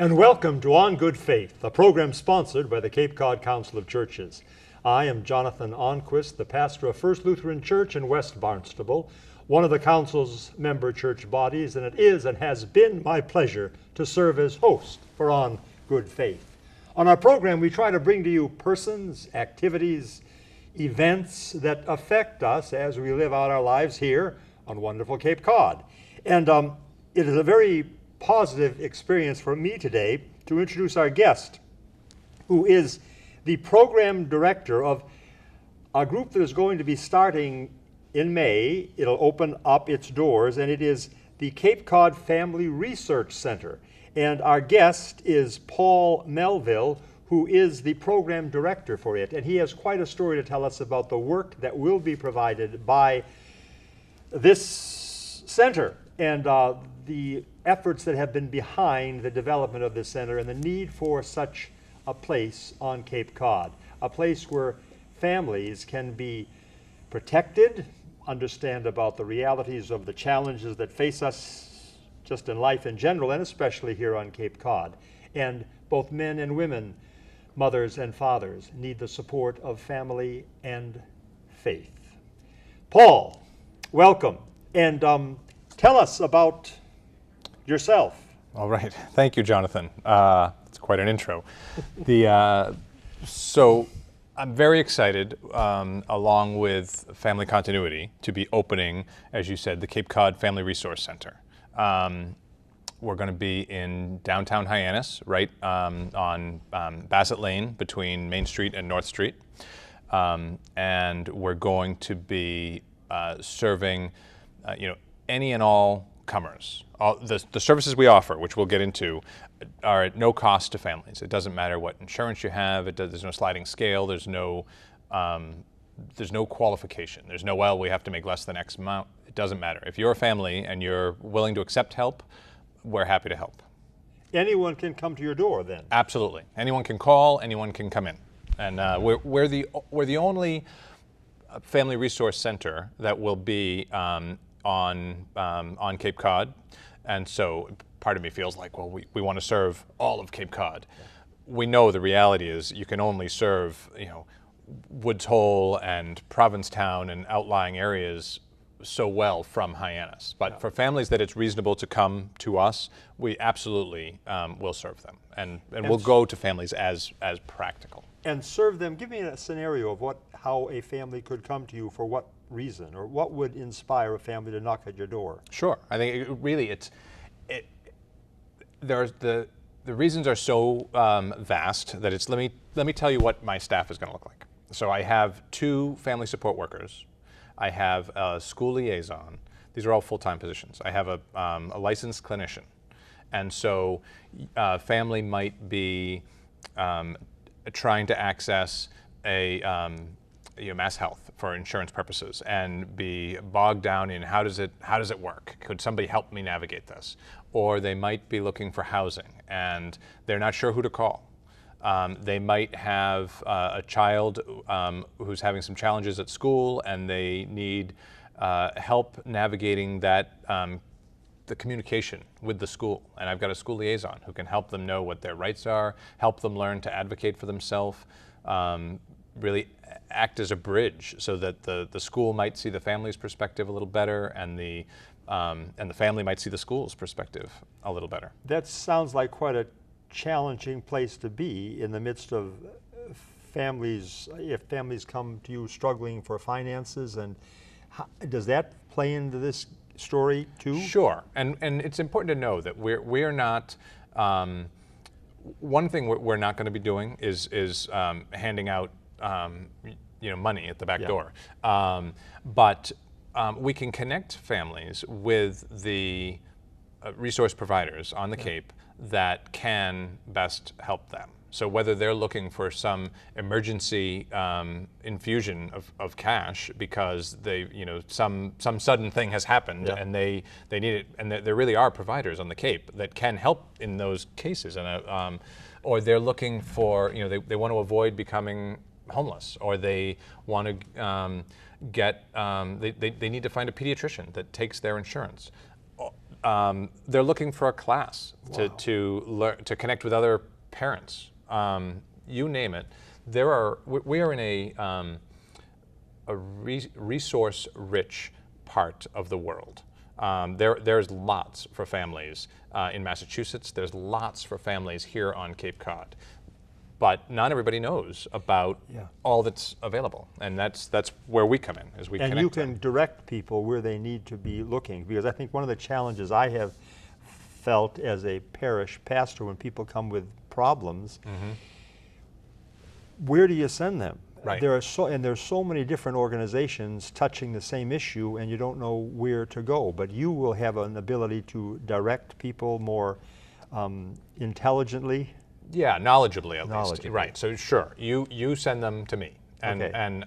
And welcome to On Good Faith, a program sponsored by the Cape Cod Council of Churches. I am Jonathan Onquist, the pastor of First Lutheran Church in West Barnstable, one of the Council's member church bodies, and it is and has been my pleasure to serve as host for On Good Faith. On our program, we try to bring to you persons, activities, events that affect us as we live out our lives here on wonderful Cape Cod. And it is a very positive experience for me today to introduce our guest, who is the program director of a group that is going to be starting in May. It'll open up its doors, and it is the Cape Cod Family Research Center. And our guest is Paul Melville, who is the program director for it. And he has quite a story to tell us about the work that will be provided by this center and the efforts that have been behind the development of this center and the need for such a place on Cape Cod, a place where families can be protected, understand about the realities of the challenges that face us just in life in general, and especially here on Cape Cod. And both men and women, mothers and fathers, need the support of family and faith. Paul, welcome, and tell us about yourself. All right. Thank you, Jonathan. It's quite an intro. So I'm very excited, along with Family Continuity, to be opening, as you said, the Cape Cod Family Resource Center. We're going to be in downtown Hyannis, right on Bassett Lane between Main Street and North Street. And we're going to be serving any and all comers. The services we offer, which we'll get into, are at no cost to families. It doesn't matter what insurance you have. There's no sliding scale. There's no qualification. There's no, well, we have to make less than X amount. It doesn't matter. If you're a family and you're willing to accept help, we're happy to help. Anyone can come to your door then? Absolutely. Anyone can call. Anyone can come in. And we're the only family resource center that will be on Cape Cod. And so part of me feels like, well, we want to serve all of Cape Cod. Yeah. We know the reality is you can only serve, Woods Hole and Provincetown and outlying areas so well from Hyannis. But for families that it's reasonable to come to us, we absolutely will serve them. And we'll go to families as practical. And serve them. Give me a scenario of how a family could come to you for what reason, or what would inspire a family to knock at your door? Sure. I think the reasons are so vast that it's, let me tell you what my staff is going to look like. So I have 2 family support workers. I have a school liaison. These are all full-time positions. I have a licensed clinician. And so family might be trying to access a Mass Health for insurance purposes and be bogged down in how does it work? Could somebody help me navigate this? Or they might be looking for housing and they're not sure who to call. They might have a child who's having some challenges at school and they need help navigating that the communication with the school. And I've got a school liaison who can help them know what their rights are, help them learn to advocate for themselves, really act as a bridge so that the school might see the family's perspective a little better and the family might see the school's perspective a little better. That sounds like quite a challenging place to be in the midst of families, if families come to you struggling for finances. And does that play into this story too? Sure, and it's important to know that we're not, one thing we're not going to be doing is handing out money at the back door. But we can connect families with the resource providers on the Cape that can best help them. So whether they're looking for some emergency infusion of cash because they, some sudden thing has happened and they need it, and there really are providers on the Cape that can help in those cases, and or they're looking for, they want to avoid becoming homeless, or they want to they need to find a pediatrician that takes their insurance. they're looking for a class to learn, to connect with other parents. You name it. We are in a resource-rich part of the world. There's lots for families in Massachusetts. There's lots for families here on Cape Cod. But not everybody knows about all that's available, and that's where we come in, as we connect And you them. can direct people where they need to be looking, because I think one of the challenges I have felt as a parish pastor when people come with problems, where do you send them? Right. There's so many different organizations touching the same issue, and you don't know where to go. But you will have an ability to direct people more intelligently. Yeah, knowledgeably at least. Knowledgeably. Right. So sure, you send them to me, and Okay. and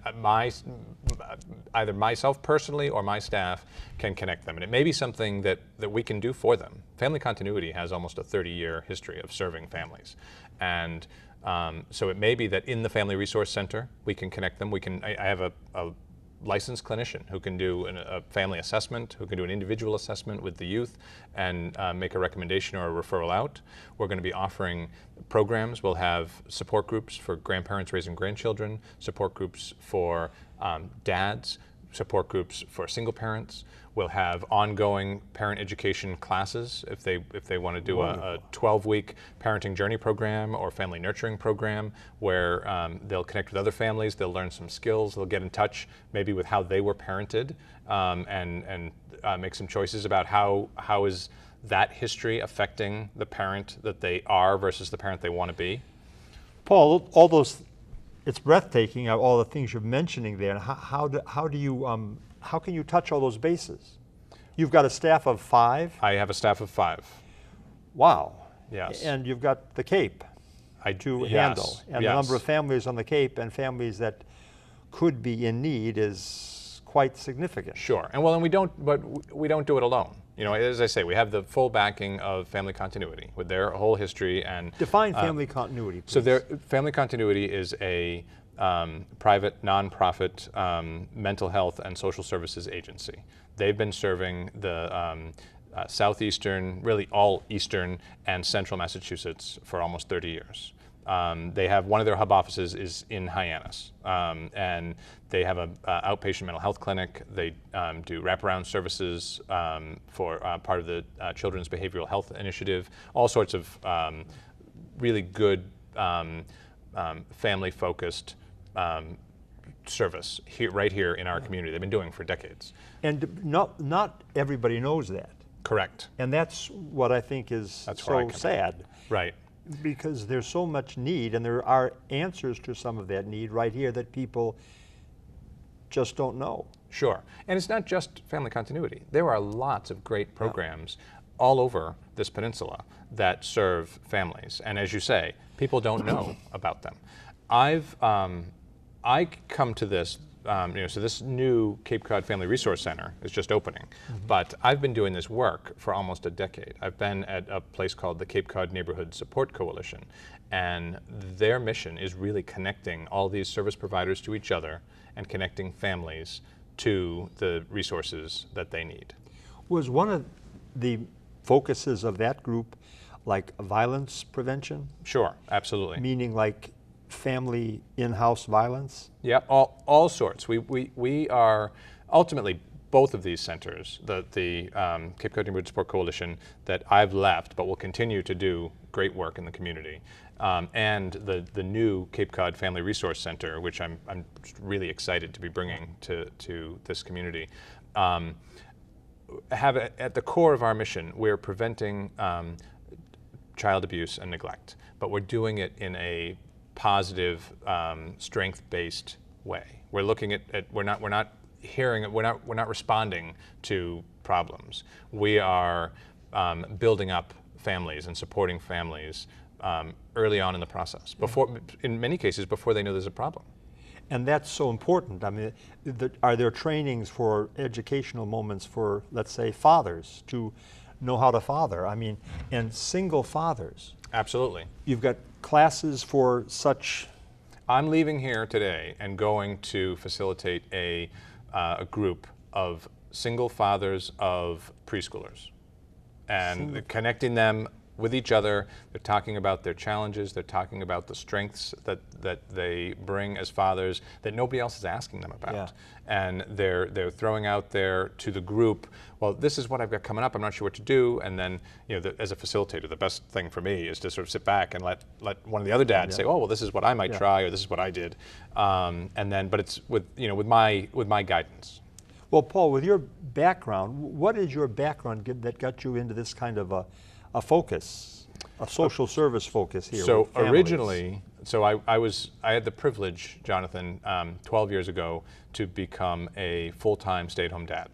either myself personally or my staff can connect them, and it may be something that we can do for them. Family Continuity has almost a 30-year history of serving families, and so it may be that in the Family Resource Center we can connect them. I have a licensed clinician who can do a family assessment, who can do an individual assessment with the youth and make a recommendation or a referral out. We're going to be offering programs. We'll have support groups for grandparents raising grandchildren, support groups for dads, support groups for single parents. We'll have ongoing parent education classes if they want to do a 12-week parenting journey program or family nurturing program where they'll connect with other families, they'll learn some skills, they'll get in touch maybe with how they were parented and make some choices about how is that history affecting the parent that they are versus the parent they want to be. Paul, all those, it's breathtaking, all the things you're mentioning there. And how can you touch all those bases? You've got a staff of 5? I have a staff of 5. Wow. Yes. And you've got the Cape to handle. And the number of families on the Cape and families that could be in need is quite significant. Sure. And we don't do it alone. You know, as I say, we have the full backing of Family Continuity with their whole history and Define family continuity, please. So Family Continuity is a private, nonprofit mental health and social services agency. They've been serving the southeastern, really all eastern and central Massachusetts for almost 30 years. They have one of their hub offices is in Hyannis, and they have an outpatient mental health clinic. They do wraparound services for part of the Children's Behavioral Health Initiative, all sorts of really good family-focused service right here in our community. They've been doing for decades. And not everybody knows that. Correct. And that's what I think is so sad. Right. Because there's so much need, and there are answers to some of that need right here that people just don't know. Sure. And it's not just Family Continuity. There are lots of great programs all over this peninsula that serve families. And as you say, people don't know about them. I come to this, so this new Cape Cod Family Resource Center is just opening, but I've been doing this work for almost a decade. I've been at a place called the Cape Cod Neighborhood Support Coalition, and their mission is really connecting all these service providers to each other and connecting families to the resources that they need. Was one of the focuses of that group like violence prevention? Sure, absolutely. Meaning like family in-house violence? Yeah, all sorts. We are ultimately both of these centers, the Cape Cod Neighborhood Support Coalition that I've left but will continue to do great work in the community, and the new Cape Cod Family Resource Center, which I'm really excited to be bringing to this community. Have at the core of our mission, we're preventing child abuse and neglect, but we're doing it in a positive, strength-based way. We're looking at we're not responding to problems. We are building up families and supporting families early on in the process. In many cases, before they know there's a problem. And that's so important. I mean, are there trainings for educational moments for, let's say, fathers to know how to father? I mean, and single fathers. Absolutely. You've got classes for such. I'm leaving here today and going to facilitate a group of single fathers of preschoolers. and connecting them with each other. They're talking about their challenges. They're talking about the strengths that they bring as fathers that nobody else is asking them about. Yeah. And they're throwing out there to the group, well, this is what I've got coming up. I'm not sure what to do. And then, as a facilitator, the best thing for me is to sort of sit back and let one of the other dads say, oh, well, this is what I might try, or this is what I did. But it's with my guidance. Well, Paul, with your background, what is your background that got you into this kind of a focus, a social service focus here? So with families? originally, I had the privilege, Jonathan, 12 years ago, to become a full-time stay-at-home dad.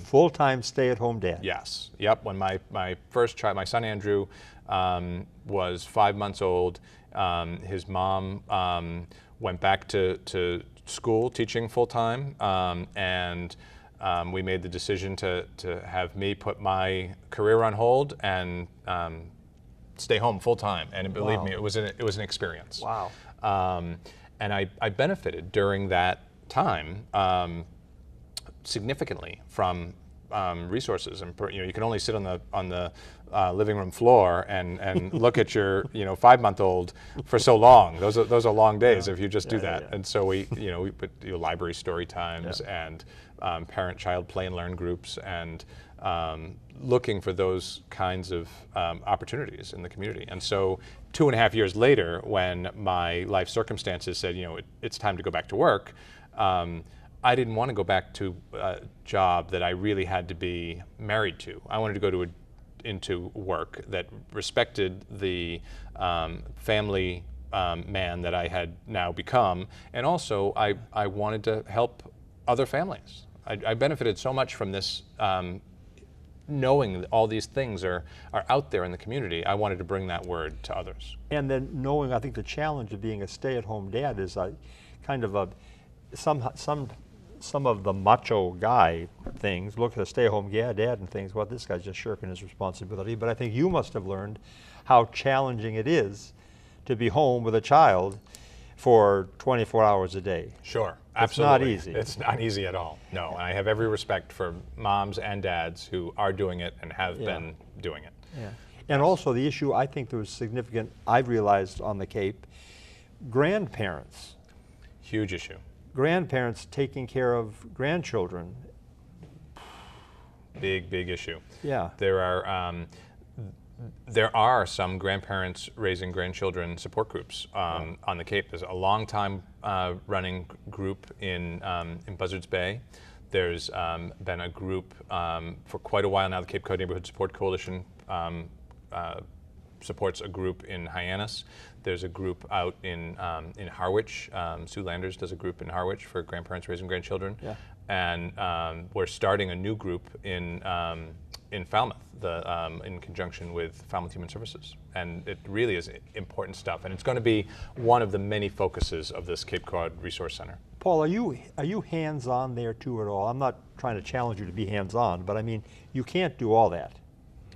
Full-time stay-at-home dad. Yes. Yep. When my first child, my son Andrew, was 5 months old, his mom went back to school teaching full-time, and we made the decision to have me put my career on hold and stay home full-time. And believe me, it was an experience. Wow. And I benefited during that time significantly from resources, and you can only sit on the living room floor and look at your 5-month-old for so long. Those are long days if you just do that. And so we put library story times and parent-child play and learn groups, and looking for those kinds of opportunities in the community. And so 2.5 years later, when my life circumstances said, it's time to go back to work, I didn't want to go back to a job that I really had to be married to. I wanted to go into work that respected the family man that I had now become, and also I wanted to help other families. I benefited so much from this, knowing that all these things are out there in the community. I wanted to bring that word to others. And then knowing, I think the challenge of being a stay-at-home dad is kind of some of the macho guy things, look at a stay-at-home dad and things, well, this guy's just shirking his responsibility. But I think you must have learned how challenging it is to be home with a child for 24 hours a day. Sure, absolutely. It's not easy. It's not easy at all, no. And I have every respect for moms and dads who are doing it and have been doing it. Yeah. And also the issue, I think there was significant, I've realized on the Cape, grandparents. Huge issue. Grandparents taking care of grandchildren. Big issue. Yeah. There are some grandparents raising grandchildren support groups on the Cape. There's a long time running group in Buzzards Bay. There's been a group for quite a while now. The Cape Cod Neighborhood Support Coalition supports a group in Hyannis. There's a group out in Harwich. Sue Landers does a group in Harwich for grandparents raising grandchildren. Yeah. And we're starting a new group in Falmouth, in conjunction with Falmouth Human Services. And it really is important stuff. And it's going to be one of the many focuses of this Cape Cod Resource Center. Paul, are you hands-on there too at all? I'm not trying to challenge you to be hands-on, but I mean, you can't do all that.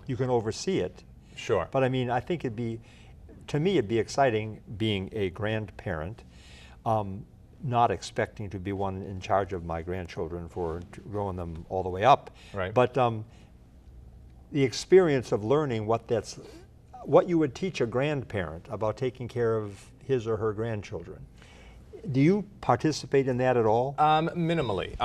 You can oversee it. Sure. But I mean, I think to me, it'd be exciting being a grandparent, not expecting to be one in charge of my grandchildren for growing them all the way up. Right. But the experience of learning what you would teach a grandparent about taking care of his or her grandchildren. Do you participate in that at all? Minimally.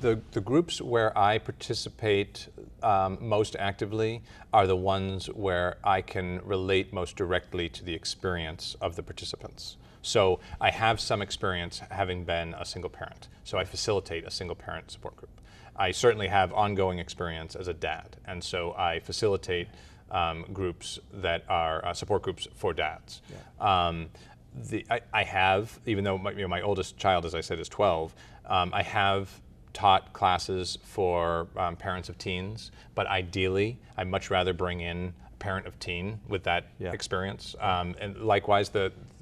The groups where I participate most actively are the ones where I can relate most directly to the experience of the participants. So I have some experience having been a single parent. So I facilitate a single parent support group. I certainly have ongoing experience as a dad, and so I facilitate groups that are support groups for dads. Yeah. I have, even though my oldest child, as I said, is 12, I have taught classes for parents of teens, but ideally, I'd much rather bring in a parent of teen with that experience. And likewise,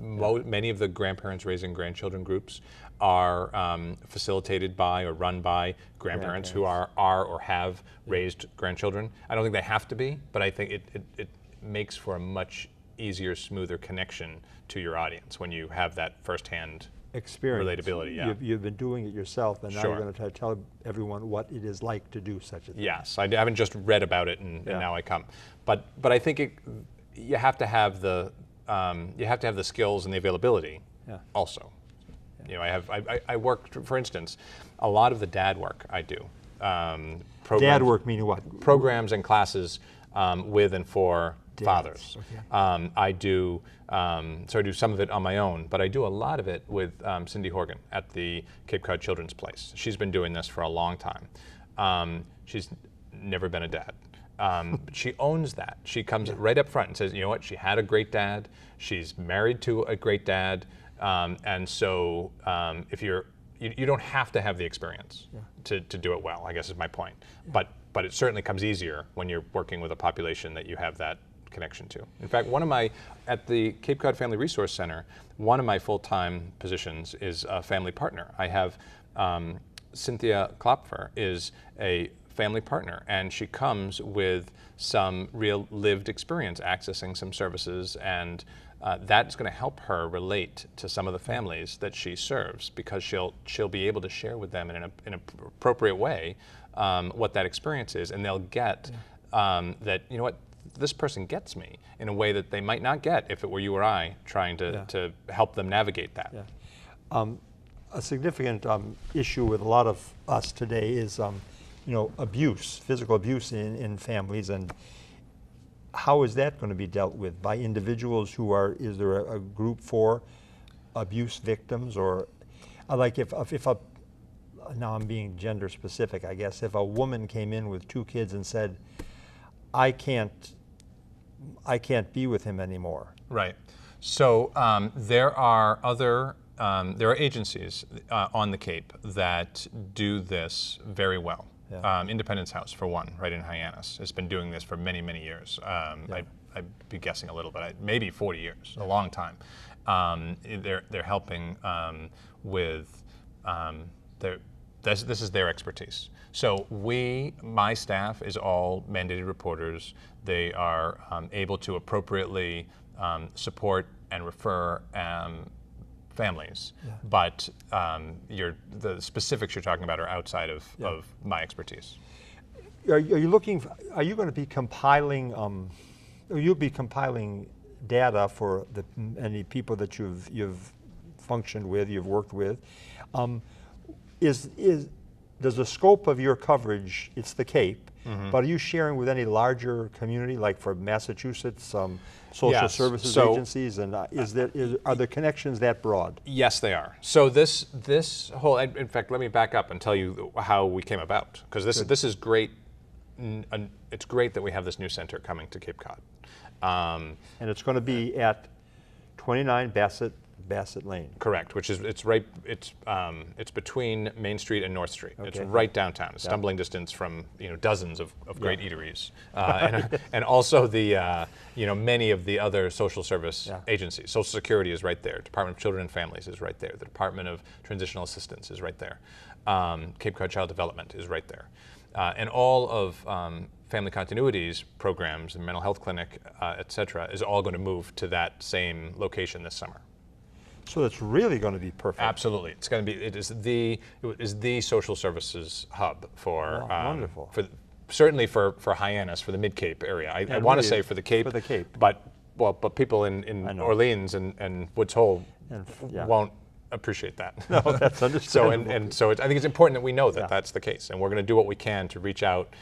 many of the grandparents raising grandchildren groups are facilitated by or run by grandparents who are or have raised grandchildren. I don't think they have to be, but I think it makes for a much easier, smoother connection to your audience when you have that firsthand experience. relatability. Yeah. You've been doing it yourself, and now Sure. you're going to tell everyone what it is like to do such a thing. Yes, I haven't just read about it and now I come, but I think you have to have the skills and the availability also. You know, I work, for instance, a lot of the dad work I do. Dad work meaning what? Programs and classes with and for fathers. Okay. I do some of it on my own, but I do a lot of it with Cindy Horgan at the Cape Cod Children's Place. She's been doing this for a long time. She's never been a dad. But she owns that. She comes right up front and says, you know what, she had a great dad, she's married to a great dad, and so if you don't have to have the experience to do it well, I guess is my point. But it certainly comes easier when you're working with a population that you have that connection to. In fact, at the Cape Cod Family Resource Center, one of my full-time positions is a family partner. I have Cynthia Klopfer is a family partner, and she comes with some real lived experience accessing some services, and that's going to help her relate to some of the families that she serves, because she'll be able to share with them in an appropriate way what that experience is, and they'll get that, you know what, this person gets me in a way that they might not get if it were you or I trying to help them navigate that. Yeah. A significant issue with a lot of us today is abuse, physical abuse in families, and how is that going to be dealt with by individuals who are? Is there a group for abuse victims, or like if now I'm being gender specific, I guess, if a woman came in with 2 kids and said, I can't be with him anymore. Right. So there are agencies on the Cape that do this very well. Yeah. Independence House, for one, right in Hyannis, has been doing this for many, many years. I'd be guessing a little bit, maybe 40 years, a long time. They're helping with this is their expertise. So my staff is all mandated reporters. They are able to appropriately support and refer families, but the specifics you're talking about are outside of my expertise. Are you going to be compiling? You'll be compiling data for any people that you've functioned with, you've worked with. Does the scope of your coverage, it's the Cape, but are you sharing with any larger community, like for Massachusetts, social services agencies, and are the connections that broad? Yes, they are. So this whole, in fact, let me back up and tell you how we came about, because this is great. It's great that we have this new center coming to Cape Cod. And it's going to be at 29 Bassett Lane. Correct, which is it's between Main Street and North Street. Okay. It's right downtown, a stumbling distance from dozens of great eateries, and also the many of the other social service agencies. Social Security is right there. Department of Children and Families is right there. The Department of Transitional Assistance is right there. Cape Cod Child Development is right there, and all of Family Continuity's programs and mental health clinic, et cetera, is all going to move to that same location this summer. So it's really going to be perfect. Absolutely, it's going to be. It is the social services hub for wonderful. Certainly for Hyannis, for the Mid Cape area. I want to say for the Cape. For the Cape. But people in Orleans and Woods Hole won't appreciate that. No, that's understandable. So I think it's important that we know that that's the case, and we're going to do what we can to reach out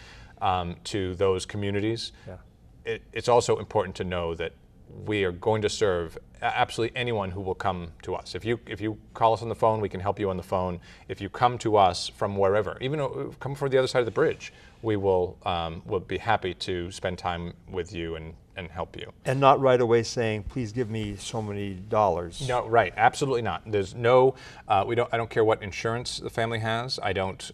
to those communities. Yeah. It's also important to know that we are going to serve absolutely anyone who will come to us. If you call us on the phone, we can help you on the phone. If you come to us from wherever, even come from the other side of the bridge, we will be happy to spend time with you and help you. And not right away saying, please give me so many dollars. No, right, absolutely not. There's no, I don't care what insurance the family has. I don't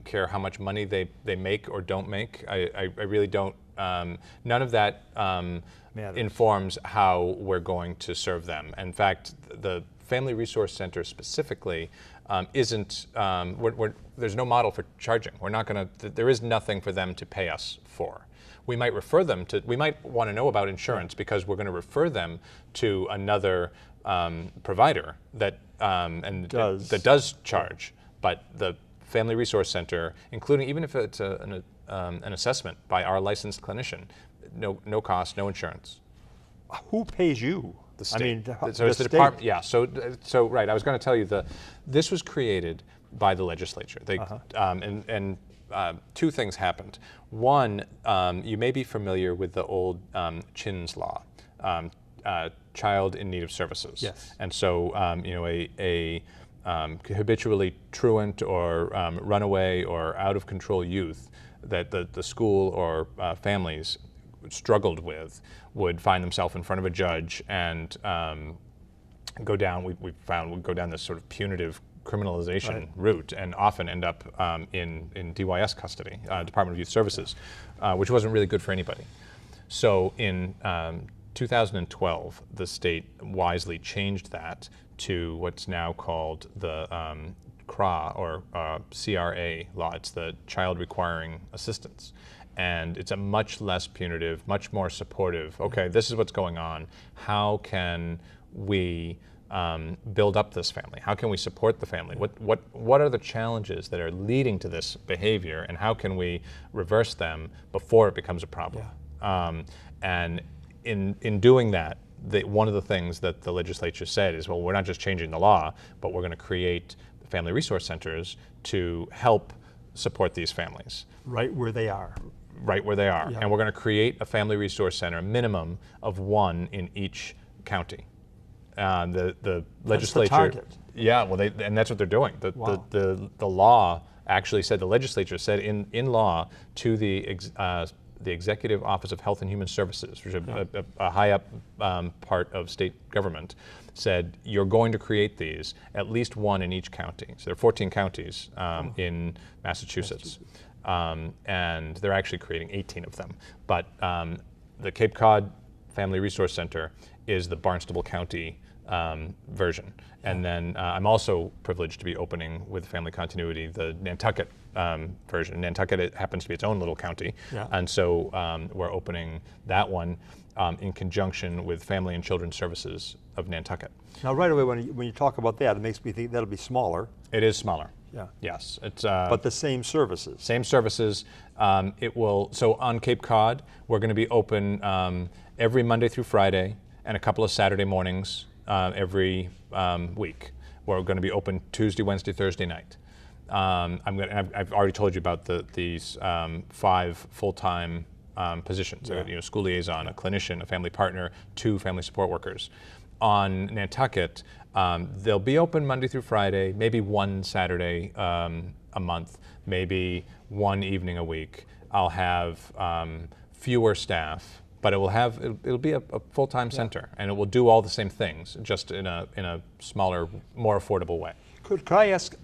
care how much money they make or don't make. I really don't. None of that informs how we're going to serve them. In fact, the Family Resource Center specifically isn't, there's no model for charging. We're not going to, there is nothing for them to pay us for. We might refer them to, we might want to know about insurance because we're going to refer them to another provider that Does. that does charge, but the Family Resource Center, including even if it's an assessment by our licensed clinician, no cost, no insurance. Who pays you? The state. I mean, So it's the state. department. Yeah. So right. I was going to tell you this was created by the legislature. They two things happened. One, you may be familiar with the old CHINS law, Child in Need of Services. Yes. And so a habitually truant or runaway or out of control youth that the school or families struggled with would find themselves in front of a judge and go down. We found would go down this sort of punitive criminalization route and often end up in DYS custody, Department of Youth Services, which wasn't really good for anybody. So in 2012, the state wisely changed that to what's now called the CRA or CRA law. It's the Child Requiring Assistance. And it's a much less punitive, much more supportive, okay, this is what's going on. How can we build up this family? How can we support the family? What are the challenges that are leading to this behavior, and how can we reverse them before it becomes a problem? Yeah. And in doing that, one of the things that the legislature said is, well, we're not just changing the law, but we're going to create family resource centers to help support these families. Right where they are. Right where they are. Yeah. And we're going to create a family resource center, a minimum of one in each county. The legislature. That's the target. Yeah, well, and that's what they're doing. Wow. The law actually said, the legislature said in law to the Executive Office of Health and Human Services, which is a high up part of state government, said you're going to create these, at least one in each county. So there are 14 counties in Massachusetts. And they're actually creating 18 of them. But the Cape Cod Family Resource Center is the Barnstable County version. And then I'm also privileged to be opening with family continuity the Nantucket version. Nantucket, it happens to be its own little county. Yeah. And so we're opening that one in conjunction with Family and Children's Services of Nantucket. Now, right away, when you talk about that, it makes me think that'll be smaller. It is smaller. Yeah. Yes. It's But the same services. same services. It will. So on Cape Cod, we're going to be open every Monday through Friday and a couple of Saturday mornings every week. We're going to be open Tuesday, Wednesday, Thursday night. I've already told you about these 5 full-time positions. Yeah. School liaison, a clinician, a family partner, 2 family support workers. On Nantucket, they'll be open Monday through Friday, maybe 1 Saturday a month, maybe 1 evening a week. I'll have fewer staff, but it'll be a full-time center, and it will do all the same things, just in a smaller, more affordable way. Could I ask,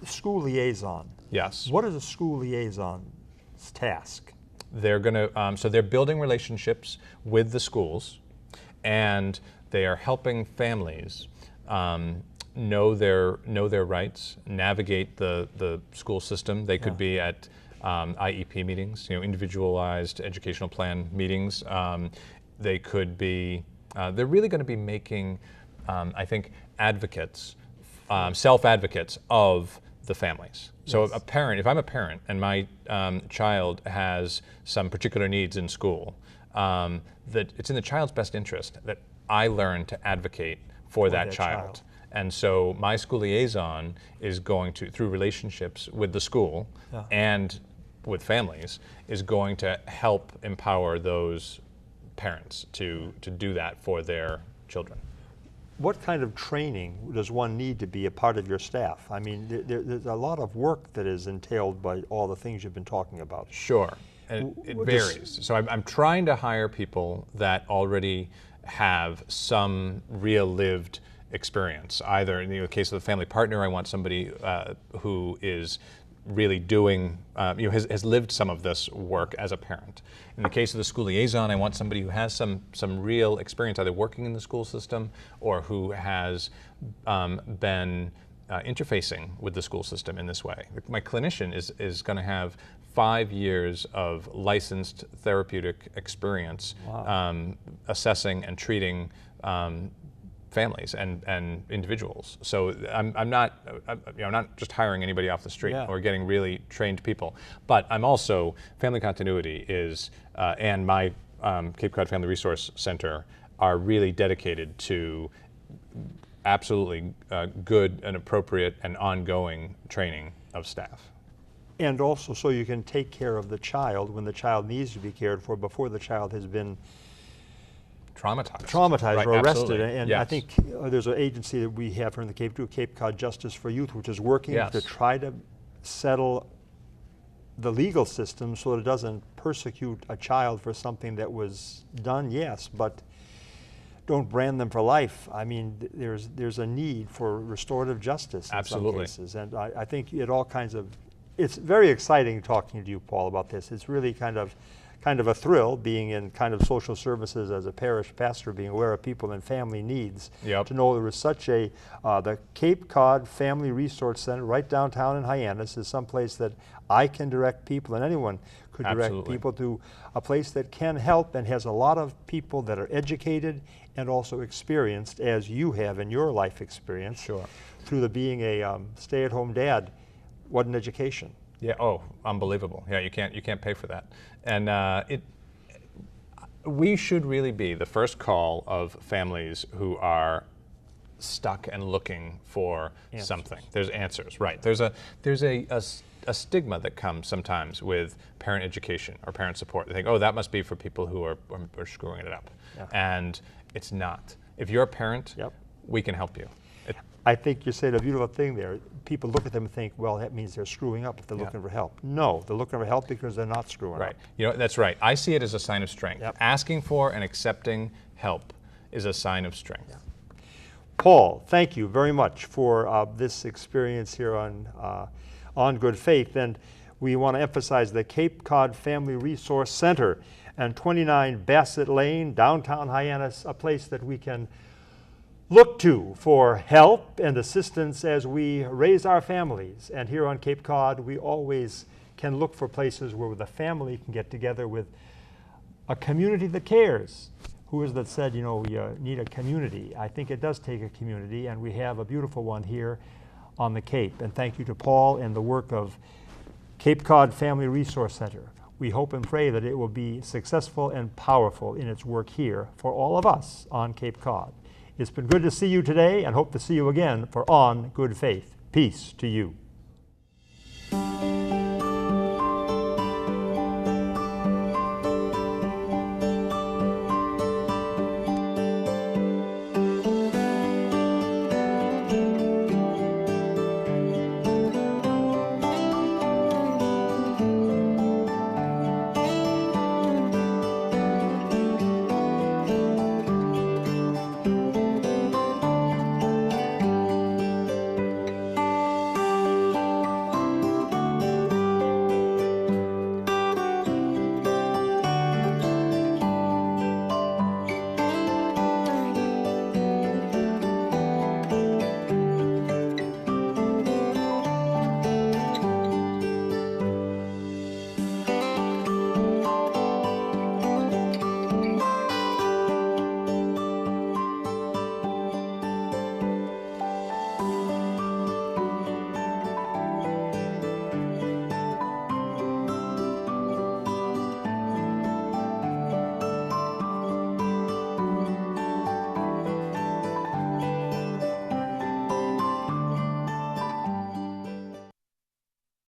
school liaison? Yes. What is a school liaison's task? They're going to, so they're building relationships with the schools, and they are helping families know their rights, navigate the school system. They could be at IEP meetings, individualized educational plan meetings. They could be, they're really going to be making, I think, advocates, self-advocates of the families. So a parent, if I'm a parent and my child has some particular needs in school, that it's in the child's best interest that I learn to advocate for that child. And so my school liaison is going to, through relationships with the school and with families, is going to help empower those parents to do that for their children. What kind of training does one need to be a part of your staff? I mean, there's a lot of work that is entailed by all the things you've been talking about. Sure, and it varies. So I'm trying to hire people that already have some real lived experience. Either in the case of the family partner, I want somebody who is really doing, has lived some of this work as a parent. In the case of the school liaison, I want somebody who has some real experience either working in the school system or who has been interfacing with the school system in this way. My clinician is going to have 5 years of licensed therapeutic experience assessing and treating families and individuals. So I'm not just hiring anybody off the street Yeah. or getting really trained people, but I'm also, family continuity is, and my Cape Cod Family Resource Center are really dedicated to absolutely good and appropriate and ongoing training of staff. And also so you can take care of the child when the child needs to be cared for before the child has been Traumatized. Right, or arrested. absolutely. And Yes. I think there's an agency that we have here in the Cape, Cape Cod Justice for Youth, which is working Yes. to try to settle the legal system so that it doesn't persecute a child for something that was done, yes, but don't brand them for life. I mean, there's a need for restorative justice in Absolutely. some cases. And I think it all kinds of, it's very exciting talking to you, Paul, about this. It's really kind of a thrill being in kind of social services as a parish pastor, being aware of people and family needs. Yep. To know there was such a, the Cape Cod Family Resource Center right downtown in Hyannis is someplace that I can direct people, and anyone could direct Absolutely. people to a place that can help and has a lot of people that are educated and also experienced, as you have in your life experience. Sure. Through the being a stay-at-home dad. What an education. Yeah. Oh, unbelievable. Yeah, you can't pay for that. And we should really be the first call of families who are stuck and looking for Answers. something. There's answers, right? There's a stigma that comes sometimes with parent education or parent support. They think, oh, that must be for people who are screwing it up, Yeah. and it's not. If you're a parent, Yep. we can help you. I think you said a beautiful thing there. People look at them and think, well, that means they're screwing up if they're Yeah. looking for help. No, they're looking for help because they're not screwing Right. up. You know, that's right. I see it as a sign of strength. Yep. Asking for and accepting help is a sign of strength. Paul, thank you very much for this experience here on Good Faith. And we want to emphasize the Cape Cod Family Resource Center and 29 Bassett Lane, downtown Hyannis, a place that we can look to for help and assistance as we raise our families. And here on Cape Cod, we always can look for places where the family can get together with a community that cares. Who is that said, you know, you need a community? I think it does take a community, and we have a beautiful one here on the Cape. And thank you to Paul and the work of Cape Cod Family Resource Center. We hope and pray that it will be successful and powerful in its work here for all of us on Cape Cod. It's been good to see you today, and hope to see you again for On Good Faith. Peace to you.